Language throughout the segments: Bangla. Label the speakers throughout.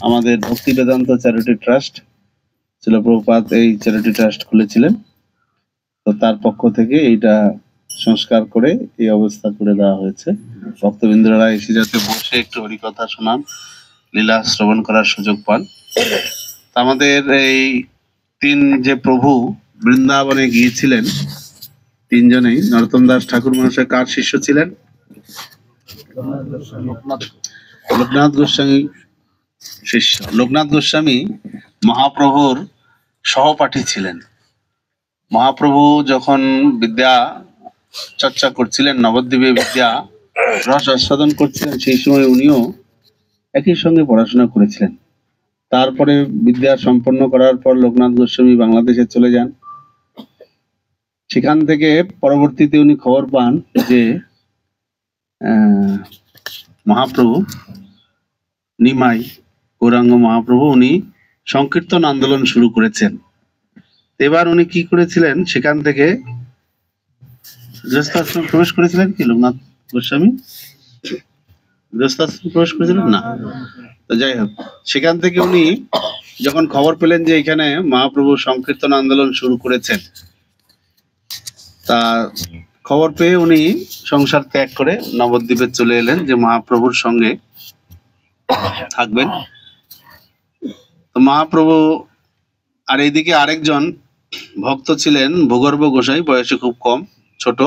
Speaker 1: আমাদের ভক্তি বেদান্ত চ্যারিটি ট্রাস্ট শিল প্রভুপাদ এই চ্যারিটি ট্রাস্ট খুলেছিলেন। তো তার পক্ষ থেকে এইটা সংস্কার করে এই অবস্থা করে দেওয়া হয়েছে। ভক্তবৃন্দরা এসে যাতে বসে একটু হরিকথা শোনান, লীলা শ্রবণ করার সুযোগ পান। আমাদের এই তিন যে প্রভু বৃন্দাবনে গিয়েছিলেন, তিনজনেই নরোত্তম দাস ঠাকুর মহাশয় কার শিষ্য ছিলেন? লোকনাথ গোস্বামী শিষ্য। লোকনাথ গোস্বামী মহাপ্রভুর সহপাঠী ছিলেন। মহাপ্রভু যখন বিদ্যা চর্চা করছিলেন, নবদ্বীপে বিদ্যা রস আস্বাদন করছিলেন, সেই সময় উনিও একই সঙ্গে পড়াশোনা করেছিলেন। তারপরে বিদ্যা সম্পন্ন করার পর লোকনাথ গোস্বামী বাংলাদেশে চলে যান। সেখান থেকে পরবর্তীতে উনি খবর পান যে মহাপ্রভু নিমাই গৌরাঙ্গ মহাপ্রভু উনি সংকীর্তন আন্দোলন শুরু করেছেন। এবার উনি কি করেছিলেন, সেখান থেকে গৃহস্থাশ্রমে প্রবেশ করেছিলেন কি লোকনাথ গোস্বামী? গৃহস্থাশ্রমে প্রবেশ করেছিলেন না। তো যাই হোক, সেখান থেকে উনি যখন খবর পেলেন যে এখানে মহাপ্রভু সংকীর্তন আন্দোলন শুরু করেছেন, তা খবর পেয়ে উনি সংসার ত্যাগ করে নবদ্বীপে চলে এলেন যে মহাপ্রভুর সঙ্গে থাকবেন। তো মহাপ্রভু আর এইদিকে আরেকজন ভক্ত ছিলেন ভূগর্ভ গোসাই, বয়সে খুব কম, ছোট,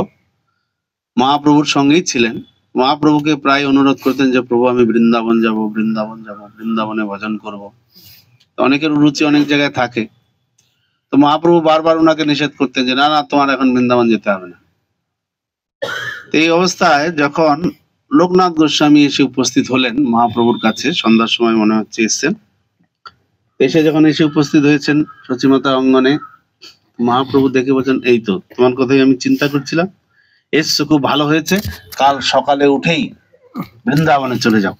Speaker 1: মহাপ্রভুর সঙ্গেই ছিলেন। মহাপ্রভুকে প্রায় অনুরোধ করতেন যে প্রভু আমি বৃন্দাবন যাব, বৃন্দাবন যাব, বৃন্দাবনে ভজন করব। অনেকের রুচি অনেক জায়গায় থাকে। তো মহাপ্রভু বারবার ওনাকে নিষেধ করতেন যে না না, তোমার এখন বৃন্দাবন যেতে হবে না। তো এই অবস্থায় যখন লোকনাথ গোস্বামী এসে উপস্থিত হলেন মহাপ্রভুর কাছে, সন্ধ্যার সময় মনে হচ্ছে এসছেন, এসে যখন এসে উপস্থিত হয়েছেন সচিমাতা অঙ্গনে, মহাপ্রভু দেখে বলছেন এই তো তোমার কথাই আমি চিন্তা করছিলাম, এসছো খুব ভালো হয়েছে, কাল সকালে উঠেই বৃন্দাবনে চলে যাও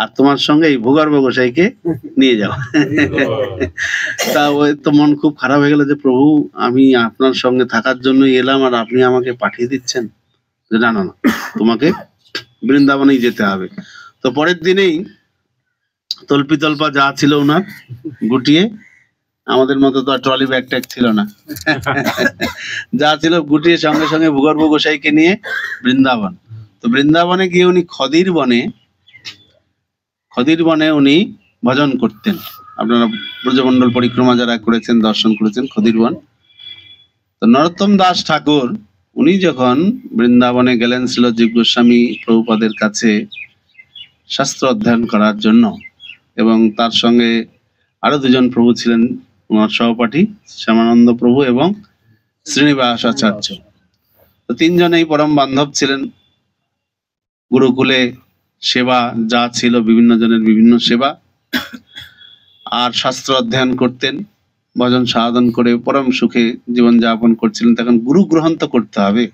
Speaker 1: আর তোমার সঙ্গে এই ভূগর্ভ গোসাইকে নিয়ে যাও। তা ওই তো মন খুব খারাপ হয়ে গেল যে প্রভু আমি আপনার সঙ্গে থাকার জন্য এলাম আর আপনি আমাকে পাঠিয়ে দিচ্ছেন যে না না না, তোমাকে বৃন্দাবনেই যেতে হবে। তো পরের দিনেই তল্পা যা ছিল ওনার গুটিয়ে, আমাদের মতো তো আর ট্রলি ব্যাগ ট্যাগ ছিল না, যা ছিল গুটিয়ে সঙ্গে সঙ্গে ভূগর্ভ গোসাইকে নিয়ে বৃন্দাবন। তো বৃন্দাবনে গিয়ে উনি খদির বনে উনি ভজন করতেন। আপনারা ব্রজমন্ডল পরিক্রমা যারা করেছেন, দর্শন করেছেন খদির বন। তো নরোত্তম দাস ঠাকুর উনি যখন বৃন্দাবনে গেলেন শ্রীলজিৎ গোস্বামী প্রভুপাদের কাছে শাস্ত্র অধ্যয়ন করার জন্য, এবং তার সঙ্গে আরো দুজন প্রভু ছিলেন ওনার সহপাঠী, শ্যামানন্দ প্রভু এবং শ্রীনিবাস আচার্য। তো তিনজনেই পরম বান্ধব ছিলেন। গুরুকুলে সেবা যা ছিল, বিভিন্ন জনের বিভিন্ন সেবা, আর শাস্ত্র অধ্যয়ন করতেন, ভজন সাধন করে পরম সুখে জীবন যাপন করছিলেন। তখন গুরু গ্রহণ তো করতে হবে।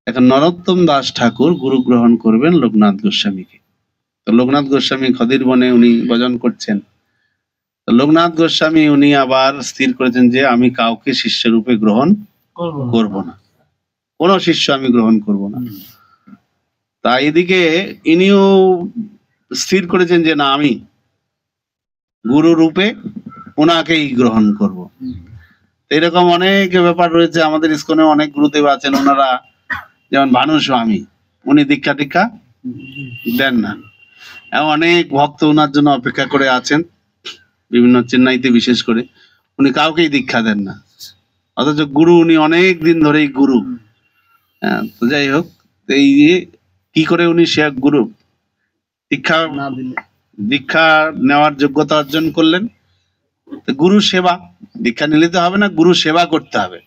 Speaker 1: এখন নরোত্তম দাস ঠাকুর গুরু গ্রহণ করবেন লোকনাথ গোস্বামীকে। তো লোকনাথ গোস্বামী খদির বনে উনি ভজন করছেন। তো লোকনাথ গোস্বামী উনি আবার স্থির করেছেন যে আমি কাউকে শিষ্য রূপে গ্রহণ করব না, কোন শিষ্য আমি গ্রহণ করব না। তা এদিকে ইনিও স্থির করেছেন যে না, আমি গুরু রূপে ওনাকেই গ্রহণ করব। এরকম অনেক ব্যাপার রয়েছে। আমাদের ইস্কনে অনেক গুরুদেব আছেন, ওনারা যেমন ভানু স্বামী, উনি দীক্ষা টিক্ষা দেন না। অনেক ভক্ত ওনার জন্য অপেক্ষা করে আছেন, বিভিন্ন চেন্নাইতে বিশেষ করে, উনি কাউকেই দীক্ষা দেন না, অথচ গুরু উনি অনেক দিন ধরেই গুরু। তো যাই হোক, এই কি করে উনি সে গুরু দীক্ষা নেওয়ার যোগ্যতা অর্জন করলেন? গুরু সেবা, দীক্ষা নিলে তো হবে না, গুরু সেবা করতে হবে।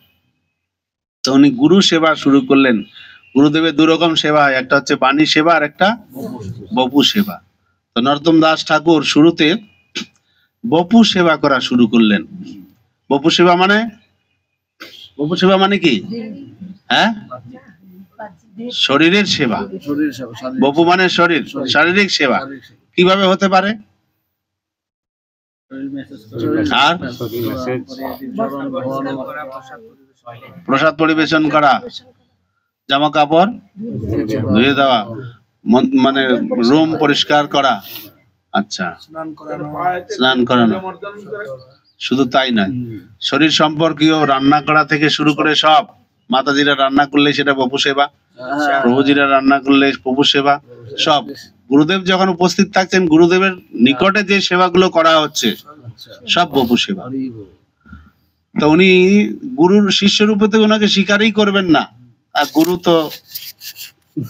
Speaker 1: তো উনি গুরু সেবা শুরু করলেন। গুরুদেবের দুরকম সেবা হয়, একটা হচ্ছে বাণী সেবা আর একটা বপু সেবা। তো নরোত্তম দাস ঠাকুর শুরুতে বপু সেবা করা শুরু করলেন। বপু সেবা মানে কি? হ্যাঁ, শরীরের সেবা। বপু মানে শরীর, শারীরিক সেবা। কিভাবে হতে পারে? আর প্রসাদ পরিবেশন করা, জামা কাপড় ধুয়ে দেওয়া, মানে রুম পরিষ্কার করা, আচ্ছা, স্নান করানো। শুধু তাই নয়, শরীর সম্পর্কীয় রান্না করা থেকে শুরু করে সব, মাতাজিরা রান্না করলে সেটা বপু সেবা, প্রভুজিরা রান্না করলে প্রভু সেবা, সব। গুরুদেব যখন উপস্থিত থাকছেন, গুরুদেবের নিকটে যে সেবাগুলো করা হচ্ছে সব বপু সেবা। তো উনি গুরুর শিষ্য রূপে তো ওনাকে স্বীকারই করবেন না, আর গুরু তো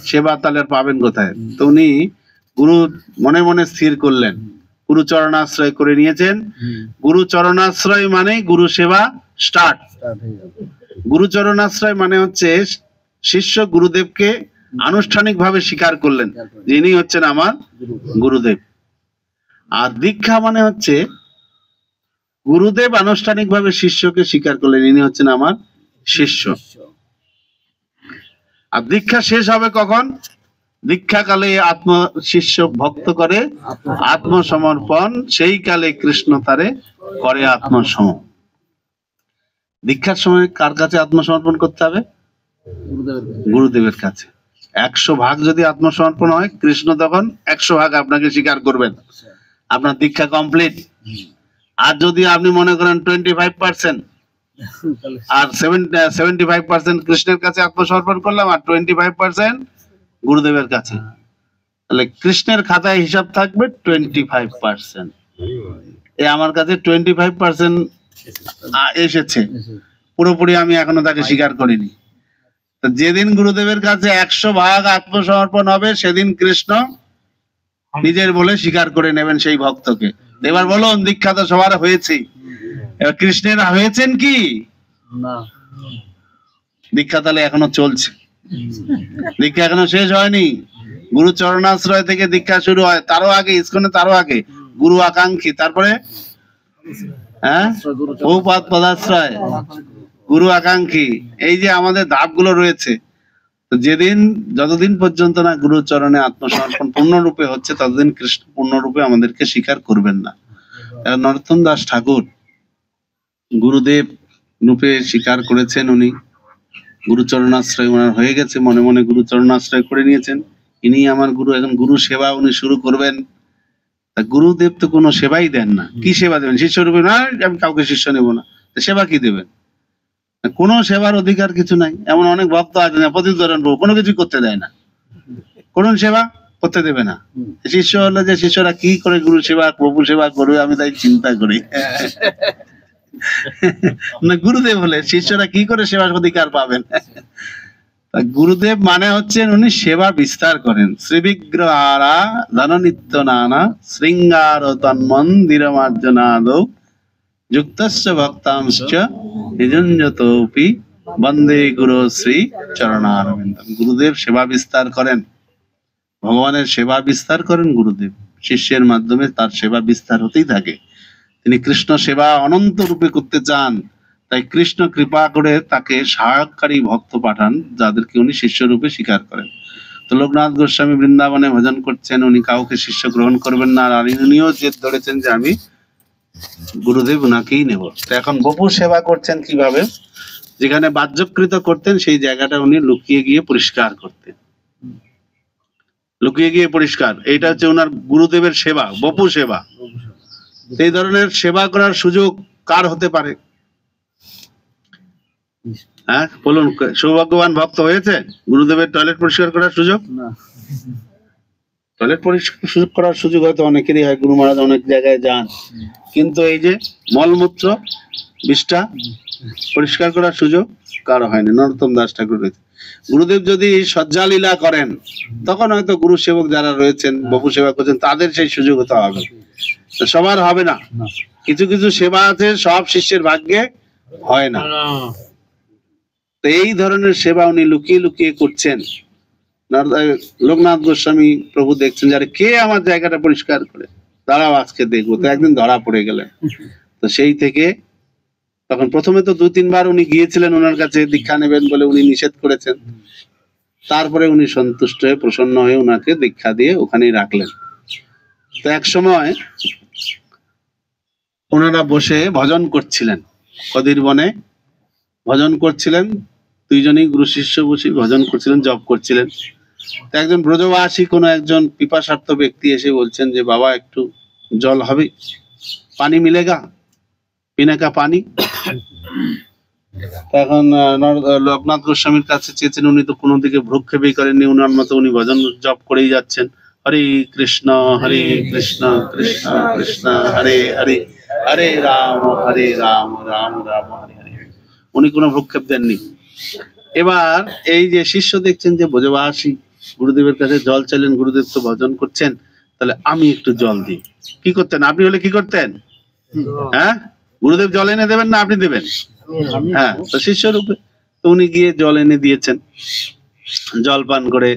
Speaker 1: সেবা তাহলে পাবেন কোথায়? তো উনি গুরু মনে মনে স্থির করলেন, গুরু চরণাশ্রয় করে নিয়েছেন। গুরু চরণাশ্রয় মানে গুরু সেবা স্টার্ট। গুরু চরণাশ্রয় মানে হচ্ছে শিষ্য গুরুদেবকে আনুষ্ঠানিকভাবে স্বীকার করলেন, যিনি হচ্ছেন আমার গুরুদেব। আর দীক্ষা মানে হচ্ছে গুরুদেব আনুষ্ঠানিকভাবে শিষ্যকে স্বীকার করলেন, ইনি হচ্ছেন আমার শিষ্য। আর দীক্ষা শেষ হবে কখন? দীক্ষা কালে আত্ম শিষ্য ভক্ত করে আত্মসমর্পণ, সেই কালে কৃষ্ণ তারে করে আত্মসম। দীক্ষার সময় কার কাছে আত্মসমর্পণ করতে হবে? গুরুদেবের কাছে। 100 ভাগ যদি আত্মসমর্পণ হয়, কৃষ্ণ তখন 100 ভাগ আপনাকে স্বীকার করবেন, আপনার দীক্ষা কমপ্লিট। আর যদি আপনি মনে করেন 25% আর 75% কৃষ্ণের কাছে আত্মসমর্পণ করলাম আর 25% গুরুদেবের কাছে, তাহলে কৃষ্ণের খাতায় হিসাব থাকবে 25%। আমার কাছে 25% এসেছে, পুরোপুরি আমি এখনো তাকে স্বীকার করিনি। যেদিন গুরুদেবের কাছে 100 ভাগ আত্মসমর্পণ হবে, সেদিন কৃষ্ণ নিজের বলে স্বীকার করে নেবেন সেই ভক্তকে। এবার বলুন, দীক্ষা তো সবার হয়েছে, এবার কৃষ্ণের হয়েছেন কি না? দীক্ষা তাহলে এখনো চলছে, দীক্ষা এখনো শেষ হয়নি। গুরু চরণাশ্রয় থেকে দীক্ষা শুরু হয়, তারও আগে ইসকনে, তারও আগে গুরু আকাঙ্ক্ষী, তারপরে বহুপাদ পদাশ্রয়, গুরু আকাঙ্ক্ষী। এই যে আমাদের ধাপগুলো রয়েছে, যেদিন যতদিন পর্যন্ত না গুরু চরণে আত্মসমর্পণ পূর্ণরূপে হচ্ছে, ততদিন কৃষ্ণ পূর্ণরূপে আমাদেরকে স্বীকার করবেন না। নরোত্তম দাস ঠাকুর গুরুদেব রূপে স্বীকার করেছেন, উনি গুরু চরণাশ্রয় ওনার হয়ে গেছে, মনে মনে গুরু চরণাশ্রয় করে নিয়েছেন, ইনি আমার গুরু। এখন গুরু সেবা উনি শুরু করবেন। গুরুদেব তো কোনো সেবাই দেন না, কি সেবা দেবেন? শিষ্য রূপে না, আমি কাউকে শিষ্য নেব না, সেবা কি দেবেন? কোনো সেবার অধিকার কিছু নাই। এমন অনেক ভক্ত আছে না, প্রতিধরণ কোনো কিছু করতে দেয় না, কোন সেবা করতে দেবে না। শিষ্য হলে যে শিষ্যরা কি করে গুরু সেবা প্রভু সেবা করবে, আমি তাই চিন্তা করি। না, গুরুদেব হলে শিষ্যরা কি করে সেবার অধিকার পাবেন? গুরুদেব মানে হচ্ছেন উনি সেবা বিস্তার করেন। শ্রীবিগ্রহারা ধননিত্য নানা শৃঙ্গার তন্মন্দির মার্জনাদ যুক্তস্য ভক্তাংশ্চ নিজঞ্জতোপি বন্দে গুরু শ্রী চরণারবিন্দম। গুরুদেব সেবা বিস্তার করেন, ভগবানের সেবা বিস্তার করেন গুরুদেব, শিষ্যের মাধ্যমে তার সেবা বিস্তার হতেই থাকে। তিনি কৃষ্ণ সেবা অনন্ত রূপে করতে চান, তাই কৃষ্ণ কৃপা করে তাকে সহায়কারী ভক্ত পাঠান, যাদেরকে উনি শিষ্য রূপে স্বীকার করেন। তো লোকনাথ গোস্বামী বৃন্দাবনে ভজন করছেন, উনি কাউকে শিষ্য গ্রহণ করবেন না, আর উনিও জেদ ধরেছেন যে আমি গুরুদেব উনাকেই নেব। তো এখন বপু সেবা করছেন কিভাবে? যেখানে বাহ্যকৃত করতেন সেই জায়গাটা উনি লুকিয়ে গিয়ে পরিষ্কার করতেন, লুকিয়ে গিয়ে পরিষ্কার। এইটা হচ্ছে ওনার গুরুদেবের সেবা, বপু সেবা। এই ধরনের সেবা করার সুযোগ কার হতে পারে? হ্যাঁ বলুন, সৌভাগ্যবান ভক্ত হয়েছে গুরুদেবের টয়লেট পরিষ্কার করার সুযোগ? টয়লেট পরিষ্কার করার সুযোগ হয়তো অনেকেরই হয়, গুরু মহারাজ অনেক জায়গায় যান, কিন্তু এই যে মলমূত্র বিষ্ঠা পরিষ্কার করার সুযোগ কারো হয়নি। নরোত্তম দাস ঠাকুর রয়েছে। গুরুদেব যদি সজ্জালীলা করেন, তখন হয়তো গুরু সেবক যারা রয়েছেন, বপু সেবা করছেন, তাদের সেই সুযোগ হতে হবে, সবার হবে না। কিছু কিছু সেবা আছে সব শিষ্যের ভাগ্যে হয় না। তো এই ধরনের সেবা উনি লুকিয়ে লুকিয়ে করছেন। লোকনাথ গোস্বামী প্রভু দেখছেন, যারা কে আমার জায়গাটা পরিষ্কার করে, দাঁড়াও আজকে দেখবো। তো একদিন ধরা পড়ে গেলেন। তো সেই থেকে তখন প্রথমে তো 2-3 বার উনি গিয়েছিলেন ওনার কাছে দীক্ষা নেবেন বলে, উনি নিষেধ করেছেন। তারপরে উনি সন্তুষ্ট হয়ে প্রসন্ন হয়ে ওনাকে দীক্ষা দিয়ে ওখানেই রাখলেন। তো এক সময় ওনারা বসে ভজন করছিলেন, কদির বনে ভজন করছিলেন, দুইজনেই গুরু শিষ্য বসে ভজন করছিলেন, জপ করছিলেন। তো একজন ব্রজবাসী কোনো একজন পিপাসার্থ ব্যক্তি এসে বলছেন যে, বাবা একটু জল হবে, পানি মিলেগা, পিনে কা পানি। এখন লোকনাথ গোস্বামীর কাছে চেয়েছেন, উনি তো কোনো দিকে ভ্রুক্ষেপই করেননি, উনার মতো উনি ভজন জপ করেই যাচ্ছেন, হরে কৃষ্ণ কৃষ্ণ কৃষ্ণ কৃষ্ণ হরে হরে, হরে রাম রাম রাম হরে হরে। উনি কোনো ভ্রুক্ষেপ দেননি। এবার এই যে শিষ্য দেখছেন যে ব্রজবাসী গুরুদেবের কাছে জল চাইলেন, গুরুদেব তো ভজন করছেন, তাহলে আমি একটু জল দিই। কি করতেন আপনি হলে, কি করতেন? হ্যাঁ, গুরুদেব জল এনে দেবেন না আপনি দেবেন? হ্যাঁ, তো শিষ্য রূপে তো উনি গিয়ে জল এনে দিয়েছেন। জল পান করে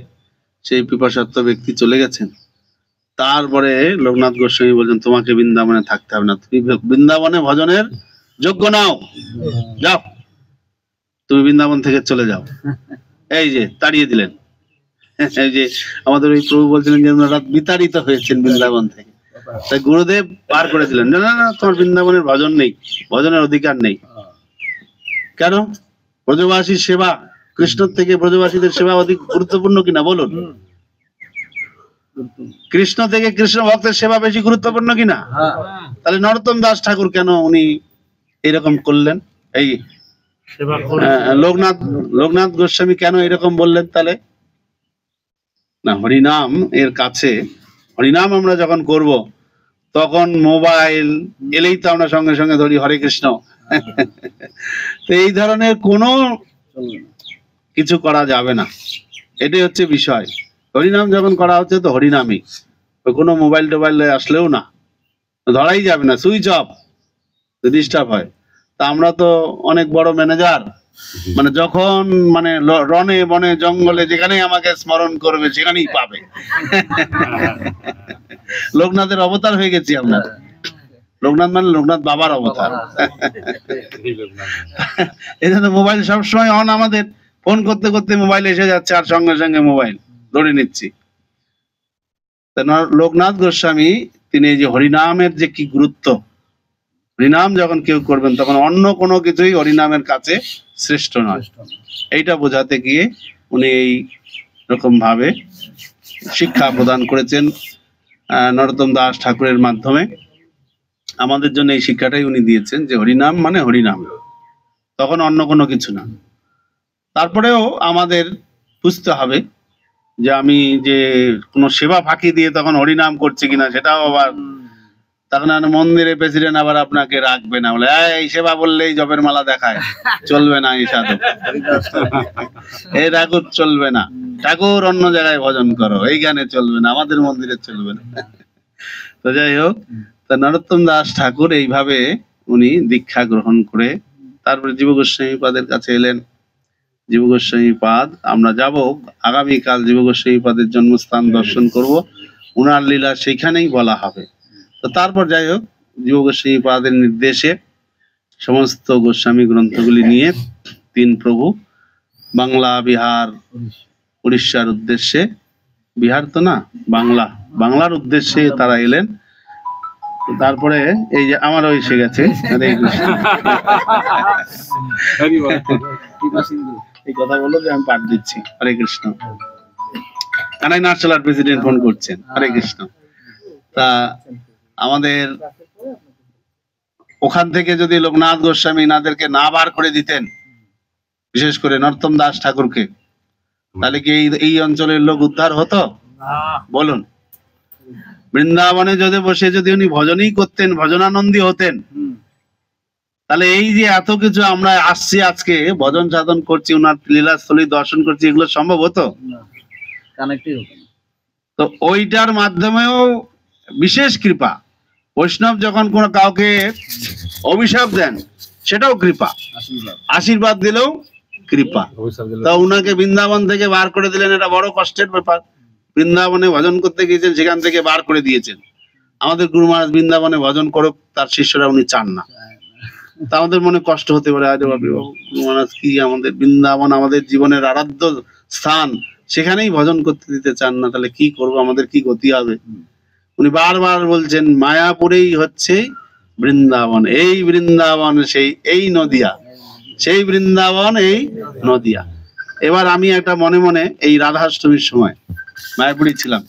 Speaker 1: সেই পিপাসার্ত ব্যক্তি চলে গেছেন। তারপরে লোকনাথ গোস্বামী বলছেন, তোমাকে বৃন্দাবনে থাকতে হবে না, তুমি বৃন্দাবনে ভজনের যোগ্য নাও, যাও, তুমি বৃন্দাবন থেকে চলে যাও। এই যে তাড়িয়ে দিলেন। এই যে আমাদের ওই প্রভু বলছিলেন যে ওনারা বিতাড়িত হয়েছেন বৃন্দাবন থেকে, তাই গুরুদেব পার করে দিলেন, না না না, তোমার বৃন্দাবনের ভজন নেই, ভজনের অধিকার নেই। কেন? ব্রজবাসীর সেবা কৃষ্ণ থেকে ব্রজবাসীদের সেবা অধিক গুরুত্বপূর্ণ কিনা বলুন? কৃষ্ণ থেকে কৃষ্ণ ভক্তের সেবা বেশি গুরুত্বপূর্ণ কিনা? তাহলে নরোত্তম দাস ঠাকুর কেন উনি এরকম করলেন? এই লোকনাথ গোস্বামী কেন এরকম বললেন? তাহলে না, হরিনাম এর কাছে, হরিনাম আমরা যখন করব তখন মোবাইল এলেই তো আমরা সঙ্গে সঙ্গে ধরি হরে কৃষ্ণ। তো এই ধরনের কোনো কিছু করা যাবে না, এটাই হচ্ছে বিষয়। হরিনাম যখন করা হচ্ছে তো হরিনামই, কোনো মোবাইল টোবাইল আসলেও না, ধরাই যাবে না, সুইচ অফ, ডিস্টার্ব হয়। তা আমরা তো অনেক বড় ম্যানেজার, মানে যখন মানে রনে বনে জঙ্গলে যেখানেই আমাকে স্মরণ করবে সেখানেই পাবে। লোকনাথের অবতার হয়ে গেছি আমরা। লোকনাথ মানে লোকনাথ বাবার অবতার। এই জন্য মোবাইল সবসময় অন, আমাদের ফোন করতে করতে মোবাইল এসে যাচ্ছে আর সঙ্গে সঙ্গে মোবাইল ধরে নিচ্ছি। লোকনাথ গোস্বামী তিনি এই যে হরিনামের যে কি গুরুত্ব, হরিনাম যখন কেউ করবেন তখন অন্য কোনো কিছুই হরিনামের কাছে শ্রেষ্ঠ নয়, এইটা বোঝাতে গিয়ে উনি এই রকম ভাবে শিক্ষা প্রদান করেছেন নরোত্তম দাস ঠাকুরের মাধ্যমে। আমাদের জন্য এই শিক্ষাটাই উনি দিয়েছেন যে হরিনাম মানে হরিনাম, তখন অন্য কোনো কিছু না। তারপরেও আমাদের বুঝতে হবে যে আমি যে কোনো সেবা ফাঁকি দিয়ে তখন হরিনাম করছি কিনা, সেটাও আবার তখন মন্দিরে প্রেসিডেন্ট আবার আপনাকে রাখবে না, বলে এই সেবা বললেই জপের মালা দেখায়, চলবে না এই সাধক, এই ঠাকুর চলবে না, ঠাকুর অন্য জায়গায় ভজন করো, এই গানে চলবে না, আমাদের মন্দিরে চলবে না। তো যাই হোক, তা নরোত্তম দাস ঠাকুর এইভাবে উনি দীক্ষা গ্রহণ করে তারপরে জীব গোস্বামী পাদের কাছে এলেন। জীব গোস্বামী পাদ আমরা যাব আগামীকাল, জীব গোস্বামী পাদের জন্মস্থান দর্শন করব, উনার লীলা সেইখানেই বলা হবে। তো তারপর যাই হোক, জীব গোস্বামী পাদের নির্দেশে সমস্ত গোস্বামী গ্রন্থগুলি নিয়ে তিন প্রভু বাংলা, বিহার, উড়িষ্যার উদ্দেশ্যে, বিহার তো না, বাংলার উদ্দেশ্যে তারা এলেন। তারপরে এই যে আমার এসে গেছে, এই কথা বললো যে আমি পাঠ দিচ্ছি, হরে কৃষ্ণ। কানাই নার্সলার প্রেসিডেন্ট ফোন করছেন, হরে কৃষ্ণ। তা আমাদের ওখান থেকে যদি লোকনাথ গোস্বামী এনাদেরকে না বার করে দিতেন, বিশেষ করে নরোত্তম দাস ঠাকুরকে, তাহলে কি এই অঞ্চলের লোক উদ্ধার হতো? বলুন। বৃন্দাবনে যদি বসে যদি উনি ভজনই করতেন, ভজনানন্দী হতেন, তাহলে এই যে এত কিছু আমরা আসছি আজকে ভজন সাধন করছি, উনার লীলাস্থলী দর্শন করছি, এগুলো সম্ভব হতো? তো ওইটার মাধ্যমেও বিশেষ কৃপা। বৈষ্ণব যখন কোনো কাউকে অভিশাপ দেন সেটাও কৃপা, আশীর্বাদ দিলেও কৃপা। তা উনাকে বৃন্দাবন থেকে বার করে দিলেন, এটা বড় কষ্টের ব্যাপার। বৃন্দাবনে ভজন করতে গিয়েছেন, সেখান থেকে বার করে দিয়েছেন। আমাদের গুরু মহারাজ বৃন্দাবনে ভজন করুক, তার শিষ্যরা উনি চান না। তা আমাদের মনে কষ্ট হতে পারে, আরে বাবা, গুরু মহারাজ কি আমাদের বৃন্দাবন আমাদের জীবনের আরাধ্য স্থান, সেখানেই ভজন করতে দিতে চান না, তাহলে কি করব, আমাদের কি গতি হবে? উনি বারবার বলছেন মায়াপুরেই হচ্ছে বৃন্দাবন, এই বৃন্দাবন সেই এই নদিয়া, সেই বৃন্দাবন এই নদিয়া। এবার আমি একটা মনে মনে এই রাধাষ্টমীর সময় মায়াপুরে ছিলাম,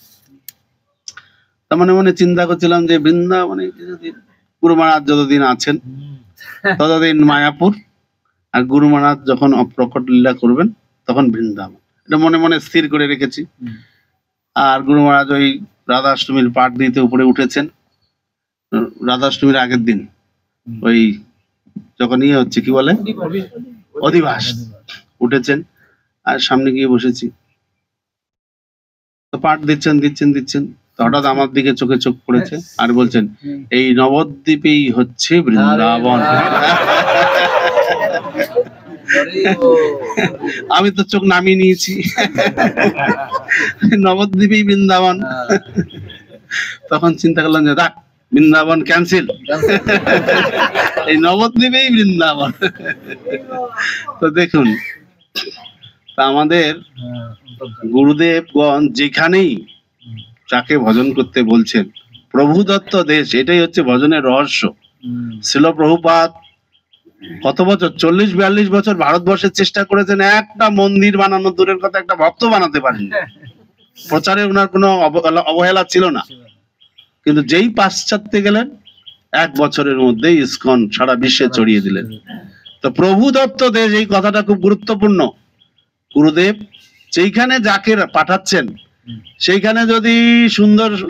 Speaker 1: তার মনে মনে চিন্তা করছিলাম যে বৃন্দাবনে কিছুদিন গুরু মহারাজ যতদিন আছেন ততদিন মায়াপুর, আর গুরু মহারাজ যখন অপ্রকট লীলা করবেন তখন বৃন্দাবন, এটা মনে মনে স্থির করে রেখেছি। আর গুরু মহারাজ ওই রাধাষ্টমীর পাঠ দিতে উপরে উঠেছেন, রাধাষ্টমীর আগের দিন ওই যখন ইয়ে হচ্ছে কি বলে অধিবাস, উঠেছেন আর সামনে গিয়ে বসেছি, তো পাঠ দিচ্ছেন দিচ্ছেন দিচ্ছেন, তো হঠাৎ আমার দিকে চোখে চোখ পড়েছে আর বলছেন এই নবদ্বীপেই হচ্ছে বৃন্দাবন। আমি তো চোখ নামিয়ে নিয়েছি, নবদ্বীপেই বৃন্দাবন। তখন চিন্তা করলাম যে দেখ বৃন্দাবন ক্যান্সেল, এই নবদ্বীপেই বৃন্দাবন। তো দেখুন, তা আমাদের গুরুদেবগণ যেখানেই যাকে ভজন করতে বলছেন, প্রভু দত্ত দেশ, এটাই হচ্ছে ভজনের রহস্য। শিল প্রভুপাদ কত বছর, 40-42 বছর ভারতবর্ষের চেষ্টা করেছেন, একটা মন্দির বানানো দূরের কথা, একটা ভক্ত বানাতে পারেন। প্রচারে ওনার কোনো অবহেলা ছিল না, কিন্তু যেই পাশ্চাত্যে গেলেন 1 বছরের মধ্যেই ইসকন সারা বিশ্বে ছড়িয়ে দিলেন। তো প্রভু দত্ত দেশ, এই কথাটা খুব গুরুত্বপূর্ণ। গুরুদেব যেইখানে যাকে পাঠাচ্ছেন সেইখানে যদি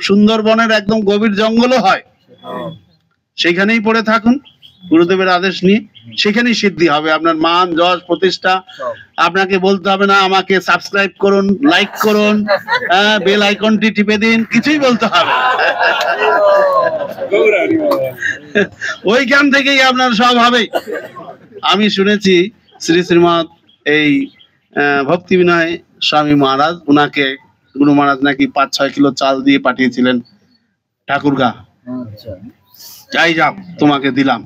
Speaker 1: সুন্দরবনের একদম গভীর জঙ্গলও হয় সেইখানেই পড়ে থাকুন গুরুদেবের আদেশ নিয়ে, সেখানেই সিদ্ধি হবে। আপনার মান যশ প্রতিষ্ঠা, আপনাকে বলতে হবে না আমাকে সাবস্ক্রাইব করুন, লাইক করুন, বেল আইকনটি টিপে দিন, কিছুই বলতে হবে। ওইখান থেকেই আপনার সব হবে। আমি শুনেছি শ্রী শ্রীমৎ এই ভক্তি বিনয় স্বামী মহারাজ, উনাকে গুরু মহারাজ নাকি 5-6 কিলো চাল দিয়ে পাঠিয়েছিলেন ঠাকুরগা, যাই যাও তোমাকে দিলাম,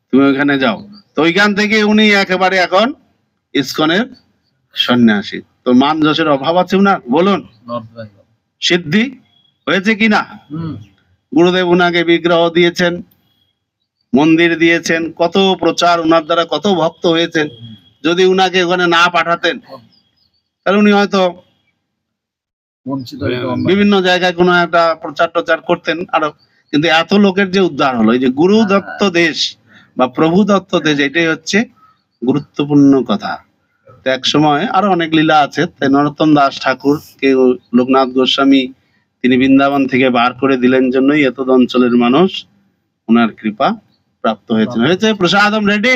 Speaker 1: তুমি ওইখানে যাও। তো ওইখান থেকে উনি একেবারে এখন ইসকনের সন্ন্যাসী। তো মান যশের অভাব আছে উনার, বলুন সিদ্ধি হয়েছে কিনা? গুরুদেব উনাকে বিগ্রহ দিয়েছেন, মন্দির দিয়েছেন, কত প্রচার উনার দ্বারা, কত ভক্ত হয়েছেন। যদি উনাকে ওখানে না পাঠাতেন তাহলে উনি হয়তো বিভিন্ন জায়গায় কোনো একটা প্রচার টচার করতেন আরো, কিন্তু এত লোকের যে উদ্ধার হলো, এই যে গুরু দত্ত দেশ বা প্রভু দত্ত দেশ, এটাই হচ্ছে গুরুত্বপূর্ণ কথা। তো এক সময় আরো অনেক লীলা আছে। তাই নরোত্তম দাস ঠাকুর কে লোকনাথ গোস্বামী তিনি বৃন্দাবন থেকে বার করে দিলেন জন্যই এত অঞ্চলের মানুষ ওনার কৃপা প্রাপ্ত হয়েছে। প্রসাদম রেডি।